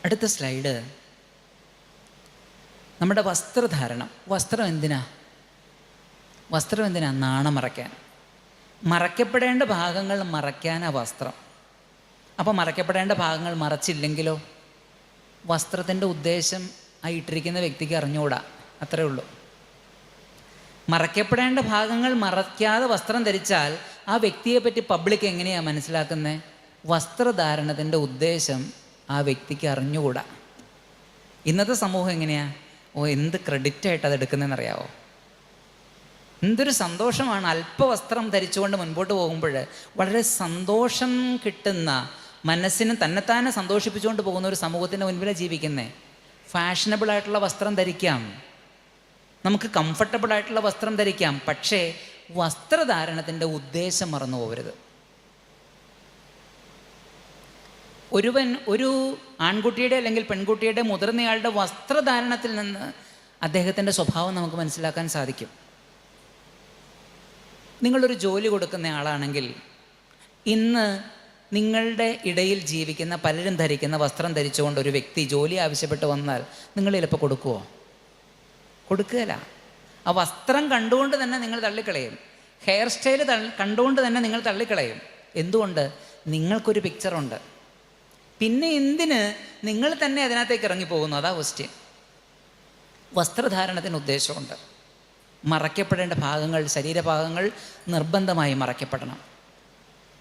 അടുത്ത സ്ലൈഡ്, നമ്മുടെ വസ്ത്രധാരണം. വസ്ത്രം എന്തിനാ? നാണം മറയ്ക്കാൻ. മറയ്ക്കപ്പെടേണ്ട ഭാഗങ്ങൾ മറയ്ക്കാനാണ് വസ്ത്രം. അപ്പോൾ മറയ്ക്കപ്പെടേണ്ട ഭാഗങ്ങൾ മറച്ചില്ലെങ്കിലോ? വസ്ത്രത്തിൻ്റെ ഉദ്ദേശം ആ ഇട്ടിരിക്കുന്ന വ്യക്തിക്ക് അറിഞ്ഞുകൂടാ, അത്രേ ഉള്ളൂ. മറയ്ക്കപ്പെടേണ്ട ഭാഗങ്ങൾ മറയ്ക്കാതെ വസ്ത്രം ധരിച്ചാൽ ആ വ്യക്തിയെപ്പറ്റി പബ്ലിക് എങ്ങനെയാണ് മനസ്സിലാക്കുന്നത്? വസ്ത്രധാരണത്തിൻ്റെ ഉദ്ദേശം ആ വ്യക്തിക്ക് അറിഞ്ഞുകൂടാ. ഇന്നത്തെ സമൂഹം എങ്ങനെയാണ്? എന്ത് ക്രെഡിറ്റായിട്ട് അത് എടുക്കുന്നതെന്നറിയാവോ? എന്തൊരു സന്തോഷമാണ് അല്പവസ്ത്രം ധരിച്ചുകൊണ്ട് മുൻപോട്ട് പോകുമ്പോൾ. വളരെ സന്തോഷം കിട്ടുന്ന, മനസ്സിന് തന്നെത്താനെ സന്തോഷിപ്പിച്ചുകൊണ്ട് പോകുന്ന ഒരു സമൂഹത്തിൻ്റെ മുൻപിലാണ് ജീവിക്കുന്നത്. ഫാഷനബിളായിട്ടുള്ള വസ്ത്രം ധരിക്കാം, നമുക്ക് കംഫർട്ടബിളായിട്ടുള്ള വസ്ത്രം ധരിക്കാം, പക്ഷേ വസ്ത്രധാരണത്തിൻ്റെ ഉദ്ദേശം മറന്നു പോകരുത്. ഒരു ആൺകുട്ടിയുടെ അല്ലെങ്കിൽ പെൺകുട്ടിയുടെ മുതിർന്നയാളുടെ വസ്ത്രധാരണത്തിൽ നിന്ന് അദ്ദേഹത്തിൻ്റെ സ്വഭാവം നമുക്ക് മനസ്സിലാക്കാൻ സാധിക്കും. നിങ്ങളൊരു ജോലി കൊടുക്കുന്ന ആളാണെങ്കിൽ ഇന്ന് നിങ്ങളുടെ ഇടയിൽ ജീവിക്കുന്ന പലരും ധരിക്കുന്ന വസ്ത്രം ധരിച്ചുകൊണ്ട് ഒരു വ്യക്തി ജോലി ആവശ്യപ്പെട്ട് വന്നാൽ നിങ്ങൾ ചിലപ്പോൾ കൊടുക്കുമോ? കൊടുക്കുകയില്ല. ആ വസ്ത്രം കണ്ടുകൊണ്ട് തന്നെ നിങ്ങൾ തള്ളിക്കളയും. ഹെയർ സ്റ്റൈൽ കണ്ടുകൊണ്ട് തന്നെ നിങ്ങൾ തള്ളിക്കളയും. എന്തുകൊണ്ട്? നിങ്ങൾക്കൊരു പിക്ചറുണ്ട്. പിന്നെ എന്തിന് നിങ്ങൾ തന്നെ അതിനകത്തേക്ക് ഇറങ്ങിപ്പോകുന്നു? അതാ ക്വസ്റ്റ്യൻ. വസ്ത്രധാരണത്തിന് ഉദ്ദേശമുണ്ട്. മറയ്ക്കപ്പെടേണ്ട ഭാഗങ്ങൾ, ശരീരഭാഗങ്ങൾ നിർബന്ധമായി മറയ്ക്കപ്പെടണം.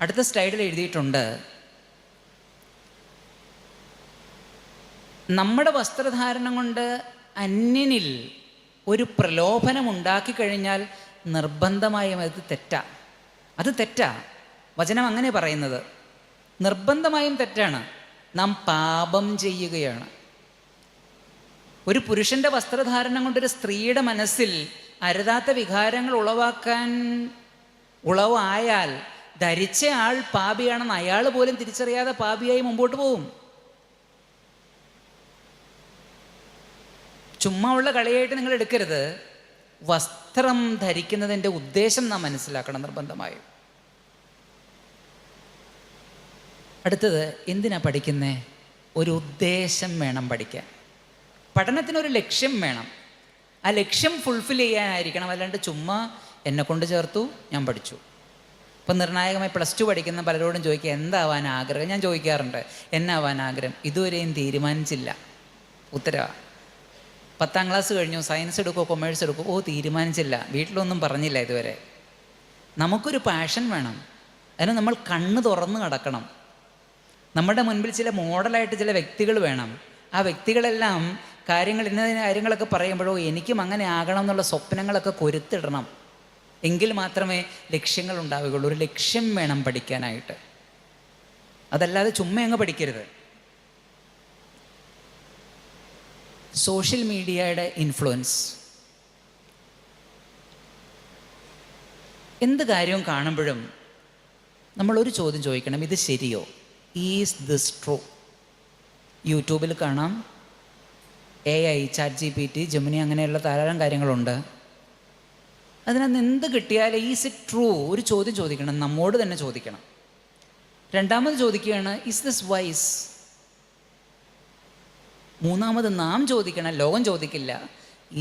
അടുത്ത സ്ലൈഡിൽ എഴുതിയിട്ടുണ്ട്, നമ്മുടെ വസ്ത്രധാരണം കൊണ്ട് അന്യനിൽ ഒരു പ്രലോഭനം ഉണ്ടാക്കി കഴിഞ്ഞാൽ നിർബന്ധമായും അത് തെറ്റാ. വചനം അങ്ങനെ പറയുന്നത്. നിർബന്ധമായും തെറ്റാണ്. നാം പാപം ചെയ്യുകയാണ്. ഒരു പുരുഷൻ്റെ വസ്ത്രധാരണം കൊണ്ടൊരു സ്ത്രീയുടെ മനസ്സിൽ അരുതാത്ത വികാരങ്ങൾ ഉളവായാൽ ധരിച്ച ആൾ പാപിയാണെന്ന് അയാൾ പോലും തിരിച്ചറിയാതെ പാപിയായി മുമ്പോട്ട് പോകും. ചുമ്മാ ഉള്ള കളിയായിട്ട് നിങ്ങൾ എടുക്കരുത്. വസ്ത്രം ധരിക്കുന്നതിൻ്റെ ഉദ്ദേശം നാം മനസ്സിലാക്കണം നിർബന്ധമായും. അടുത്തത്, എന്തിനാ പഠിക്കുന്നേ? ഒരു ഉദ്ദേശം വേണം പഠിക്കാൻ. പഠനത്തിനൊരു ലക്ഷ്യം വേണം. ആ ലക്ഷ്യം ഫുൾഫിൽ ചെയ്യാനായിരിക്കണം. അല്ലാണ്ട് ചുമ്മാ എന്നെ കൊണ്ട് ചേർത്തു, ഞാൻ പഠിച്ചു. ഇപ്പം നിർണായകമായി +2 പഠിക്കുന്ന പലരോടും ചോദിക്കുക എന്താവാൻ ആഗ്രഹം. ഞാൻ ചോദിക്കാറുണ്ട്, എന്നാവാൻ ആഗ്രഹം? ഇതുവരെയും തീരുമാനിച്ചില്ല. ഉത്തരവാ. 10ാം ക്ലാസ് കഴിഞ്ഞു, സയൻസ് എടുക്കുമോ കൊമേഴ്സ് എടുക്കുമോ? തീരുമാനിച്ചില്ല. വീട്ടിലൊന്നും പറഞ്ഞില്ല ഇതുവരെ. നമുക്കൊരു പാഷൻ വേണം. അതിന് നമ്മൾ കണ്ണ് തുറന്ന് കിടക്കണം. നമ്മുടെ മുൻപിൽ ചില മോഡലായിട്ട് ചില വ്യക്തികൾ വേണം. ആ വ്യക്തികളെല്ലാം ഇന്ന കാര്യങ്ങളൊക്കെ പറയുമ്പോഴോ എനിക്കും അങ്ങനെ ആകണം എന്നുള്ള സ്വപ്നങ്ങളൊക്കെ കൊരുത്തിടണം. എങ്കിൽ മാത്രമേ ലക്ഷ്യങ്ങൾ ഉണ്ടാവുകയുള്ളൂ. ഒരു ലക്ഷ്യം വേണം പഠിക്കാനായിട്ട്. അതല്ലാതെ ചുമ്മാ അങ്ങ് പഠിക്കരുത്. സോഷ്യൽ മീഡിയയുടെ ഇൻഫ്ലുവൻസ്. എന്ത് കാര്യവും കാണുമ്പോഴും നമ്മളൊരു ചോദ്യം ചോദിക്കണം, ഇത് ശരിയോ? Is this true? യൂട്യൂബിൽ കാണാം, AI, ChatGPT, ജെമിനി, അങ്ങനെയുള്ള ധാരാളം കാര്യങ്ങളുണ്ട്. അതിനകത്ത് എന്ത് കിട്ടിയാലും ഈസ് ഇറ്റ് ട്രൂ? ഒരു ചോദ്യം ചോദിക്കണം, നമ്മോട് തന്നെ ചോദിക്കണം. രണ്ടാമത് ചോദിക്കുകയാണ്, ഈസ് ദിസ് വൈസ്? മൂന്നാമത് നാം ചോദിക്കണം, ലോകം ചോദിക്കില്ല,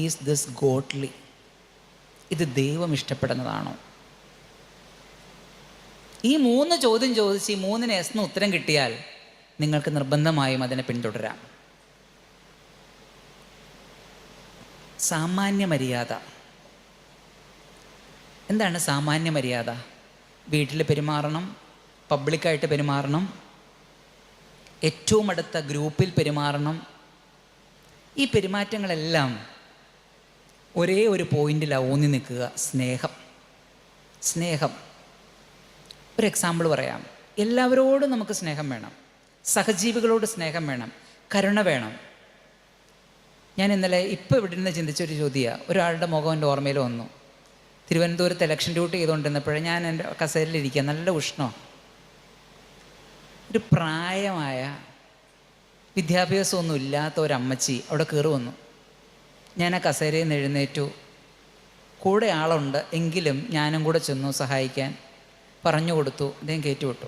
ഈസ് ദിസ് ഗോഡ്ലി? ഇത് ദൈവം ഇഷ്ടപ്പെടുന്നതാണോ? ഈ 3 ചോദ്യം ചോദിച്ച് ഈ 3 എസ് ഉത്തരം കിട്ടിയാൽ നിങ്ങൾക്ക് നിർബന്ധമായും അതിനെ പിന്തുടരാം. സാമാന്യ മര്യാദ. എന്താണ് സാമാന്യ മര്യാദ? വീട്ടിൽ പെരുമാറണം, പബ്ലിക്കായിട്ട് പെരുമാറണം, ഏറ്റവും അടുത്ത ഗ്രൂപ്പിൽ പെരുമാറണം. ഈ പെരുമാറ്റങ്ങളെല്ലാം ഒരേ ഒരു പോയിന്റിലാണ് ഊന്നി നിൽക്കുക, സ്നേഹം. സ്നേഹം. ഒരു എക്സാമ്പിൾ പറയാം. എല്ലാവരോടും നമുക്ക് സ്നേഹം വേണം, സഹജീവികളോട് സ്നേഹം വേണം, കരുണ വേണം. ഞാൻ ഇന്നലെ ഇപ്പോൾ ഇവിടെ നിന്ന് ചിന്തിച്ചൊരു ചോദ്യമാണ്. ഒരാളുടെ മുഖം എൻ്റെ ഓർമ്മയിൽ വന്നു. തിരുവനന്തപുരത്ത് ഇലക്ഷൻ ഡ്യൂട്ടി ചെയ്തുകൊണ്ടിരുന്നപ്പോഴേ ഞാൻ എൻ്റെ കസേരയിലിരിക്കുക, നല്ല ഉഷ്ണം. ഒരു പ്രായമായ വിദ്യാഭ്യാസമൊന്നും ഇല്ലാത്ത ഒരമ്മച്ചി അവിടെ കയറി വന്നു. ഞാൻ ആ കസേരയിൽ നിന്ന് എഴുന്നേറ്റു. കൂടെ ആളുണ്ട് എങ്കിലും ഞാനും കൂടെ ചെന്നു സഹായിക്കാൻ. പറഞ്ഞു കൊടുത്തു, അദ്ദേഹം കയറ്റിവിട്ടു.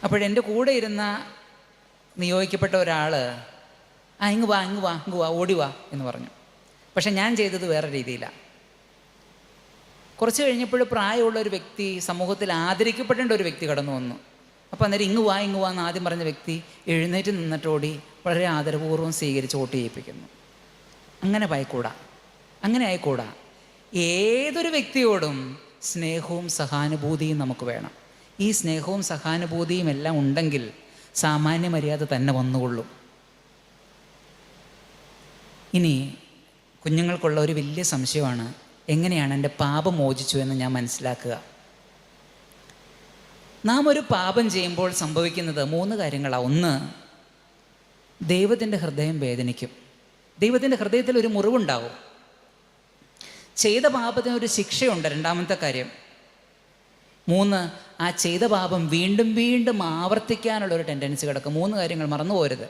അപ്പോഴെൻ്റെ കൂടെ ഇരുന്ന നിയോഗിക്കപ്പെട്ട ഒരാൾ, ഇങ്ങ് വാ ഇങ്ങ് വാ ഇങ്ങ് വാ ഓടി വാ എന്ന് പറഞ്ഞു. പക്ഷെ ഞാൻ ചെയ്തത് വേറെ രീതിയിലാണ്. കുറച്ച് കഴിഞ്ഞപ്പോൾ പ്രായമുള്ള ഒരു വ്യക്തി, സമൂഹത്തിൽ ആദരിക്കപ്പെടേണ്ട ഒരു വ്യക്തി കടന്നു വന്നു. അപ്പോൾ അന്നേരം ഇങ്ങ് വാ എന്ന് ആദ്യം പറഞ്ഞ വ്യക്തി എഴുന്നേറ്റ് നിന്നിട്ടോടി വളരെ ആദരപൂർവ്വം സ്വീകരിച്ച് വോട്ട് ചെയ്യിപ്പിക്കുന്നു. അങ്ങനെ ആയിക്കൂടാ, അങ്ങനെ ആയിക്കൂടാ. ഏതൊരു വ്യക്തിയോടും സ്നേഹവും സഹാനുഭൂതിയും നമുക്ക് വേണം. ഈ സ്നേഹവും സഹാനുഭൂതിയും എല്ലാം ഉണ്ടെങ്കിൽ സാമാന്യ മര്യാദ തന്നെ വന്നുകൊള്ളും. ഇനി കുഞ്ഞുങ്ങൾക്കുള്ള ഒരു വലിയ സംശയമാണ്, എങ്ങനെയാണ് എൻ്റെ പാപം മോചിച്ചു എന്ന് ഞാൻ മനസ്സിലാക്കുക? നാം ഒരു പാപം ചെയ്യുമ്പോൾ സംഭവിക്കുന്നത് 3 കാര്യങ്ങളാണ്. ഒന്ന്, ദൈവത്തിൻ്റെ ഹൃദയം വേദനിക്കും. ദൈവത്തിൻ്റെ ഹൃദയത്തിൽ ഒരു മുറിവുണ്ടാവും. ചെയ്ത പാപത്തിന് ഒരു ശിക്ഷയുണ്ട്. രണ്ടാമത്തെ കാര്യം. 3, ആ ചെയ്ത പാപം വീണ്ടും വീണ്ടും ആവർത്തിക്കാനുള്ളൊരു ടെൻഡൻസി കിടക്കും. 3 കാര്യങ്ങൾ മറന്നു പോരുത്.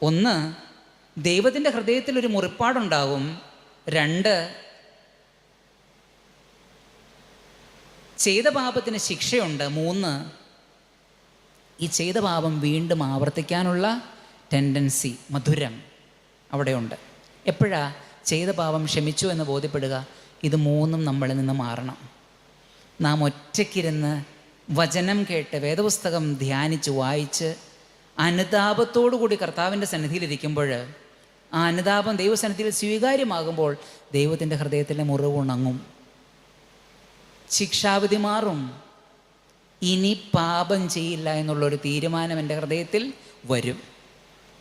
1, ദൈവത്തിൻ്റെ ഹൃദയത്തിൽ ഒരു മുറിപ്പാടുണ്ടാവും. 2, ചെയ്ത പാപത്തിന് ശിക്ഷയുണ്ട്. 3, ഈ ചെയ്ത പാപം വീണ്ടും ആവർത്തിക്കാനുള്ള ടെൻഡൻസി, മധുരം അവിടെയുണ്ട്. എപ്പോഴാ ചെയ്ത പാപം ക്ഷമിച്ചു എന്ന് ബോധ്യപ്പെടുക? ഇത് 3ഉം നമ്മളിൽ നിന്ന് മാറണം. നാം ഒറ്റയ്ക്കിരുന്ന് വചനം കേട്ട് വേദപുസ്തകം ധ്യാനിച്ച് വായിച്ച് അനുതാപത്തോടു കൂടി കർത്താവിൻ്റെ സന്നിധിയിലിരിക്കുമ്പോൾ, ആ അനുതാപം ദൈവസന്നിധിയിൽ സ്വീകാര്യമാകുമ്പോൾ ദൈവത്തിൻ്റെ ഹൃദയത്തിലെ മുറിവുണങ്ങും, ശിക്ഷാവിധി മാറും. ഇനി പാപം ചെയ്യില്ല എന്നുള്ളൊരു തീരുമാനം എൻ്റെ ഹൃദയത്തിൽ വരും.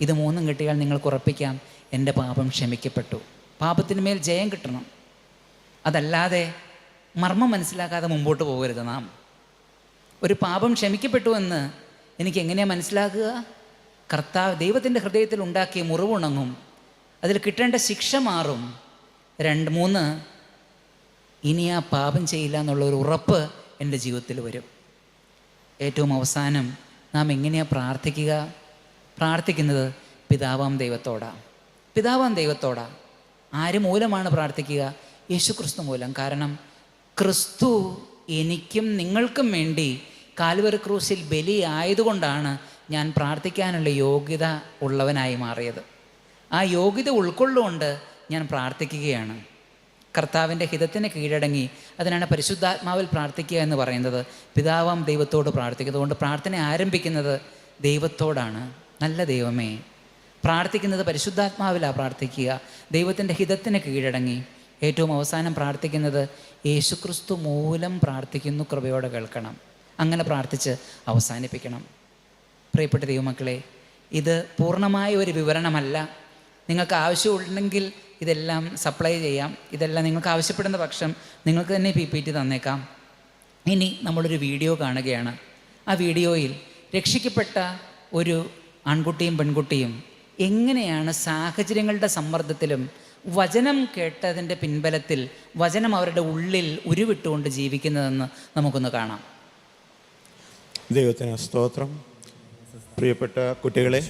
ഇത് 3ഉം കിട്ടിയാൽ നിങ്ങൾക്ക് ഉറപ്പിക്കാം, എൻ്റെ പാപം ക്ഷമിക്കപ്പെട്ടു. പാപത്തിന് മേൽ ജയം കിട്ടണം. അതല്ലാതെ മർമ്മം മനസ്സിലാക്കാതെ മുമ്പോട്ട് പോകരുത്. നാം ഒരു പാപം ക്ഷമിക്കപ്പെട്ടു എന്ന് എനിക്ക് എങ്ങനെയാണ് മനസ്സിലാക്കുക? കർത്താവ് ദൈവത്തിൻ്റെ ഹൃദയത്തിൽ ഉണ്ടാക്കിയ മുറിവുണങ്ങും, അതിൽ കിട്ടേണ്ട ശിക്ഷ മാറും. 2, 3, ഇനി ആ പാപം ചെയ്യില്ല എന്നുള്ളൊരു ഉറപ്പ് എൻ്റെ ജീവിതത്തിൽ വരും. ഏറ്റവും അവസാനം നാം എങ്ങനെയാണ് പ്രാർത്ഥിക്കുക? പ്രാർത്ഥിക്കുന്നത്, പിതാവാം ദൈവത്തോടാ. പിതാവാം ദൈവത്തോടാ. ആര് മൂലമാണ് പ്രാർത്ഥിക്കുക? യേശു ക്രിസ്തു മൂലം. കാരണം ക്രിസ്തു എനിക്കും നിങ്ങൾക്കും വേണ്ടി കാൽവരി ക്രൂശിൽ ബലിയായതുകൊണ്ടാണ് ഞാൻ പ്രാർത്ഥിക്കാനുള്ള യോഗ്യത ഉള്ളവനായി മാറിയത്. ആ യോഗ്യത ഉൾക്കൊള്ളുകൊണ്ട് ഞാൻ പ്രാർത്ഥിക്കുകയാണ്. കർത്താവിൻ്റെ ഹിതത്തിന് കീഴടങ്ങി. അതിനാണ് പരിശുദ്ധാത്മാവിൽ പ്രാർത്ഥിക്കുക എന്ന് പറയുന്നത്. പിതാവാം ദൈവത്തോട് പ്രാർത്ഥിക്കുന്നത്. അതുകൊണ്ട് പ്രാർത്ഥന ആരംഭിക്കുന്നത് ദൈവത്തോടാണ്. നല്ല ദൈവമേ, പ്രാർത്ഥിക്കുന്നത് പരിശുദ്ധാത്മാവിലാണ് പ്രാർത്ഥിക്കുക, ദൈവത്തിൻ്റെ ഹിതത്തിന് കീഴടങ്ങി. ഏറ്റവും അവസാനം പ്രാർത്ഥിക്കുന്നത് യേശുക്രിസ്തു മൂലം പ്രാർത്ഥിക്കുന്നു, കൃപയോടെ കേൾക്കണം. അങ്ങനെ പ്രാർത്ഥിച്ച് അവസാനിപ്പിക്കണം. പ്രിയപ്പെട്ട ദൈവമക്കളെ, ഇത് പൂർണ്ണമായ ഒരു വിവരണമല്ല. നിങ്ങൾക്ക് ആവശ്യമുണ്ടെങ്കിൽ ഇതെല്ലാം സപ്ലൈ ചെയ്യാം. ഇതെല്ലാം നിങ്ങൾക്ക് ആവശ്യപ്പെടുന്ന പക്ഷം നിങ്ങൾക്ക് തന്നെ PPT തന്നേക്കാം. ഇനി നമ്മളൊരു വീഡിയോ കാണുകയാണ്. ആ വീഡിയോയിൽ രക്ഷിക്കപ്പെട്ട ഒരു ആൺകുട്ടിയും പെൺകുട്ടിയും എങ്ങനെയാണ് സാഹചര്യങ്ങളുടെ സമ്മർദ്ദത്തിലും വചനം കേട്ടതിൻ്റെ പിൻബലത്തിൽ വചനം അവരുടെ ഉള്ളിൽ ഉരുവിട്ടുകൊണ്ട് ജീവിക്കുന്നതെന്ന് നമുക്കൊന്ന് കാണാം. ദൈവത്തിന് സ്തോത്രം. പ്രിയപ്പെട്ട കുട്ടികളെ,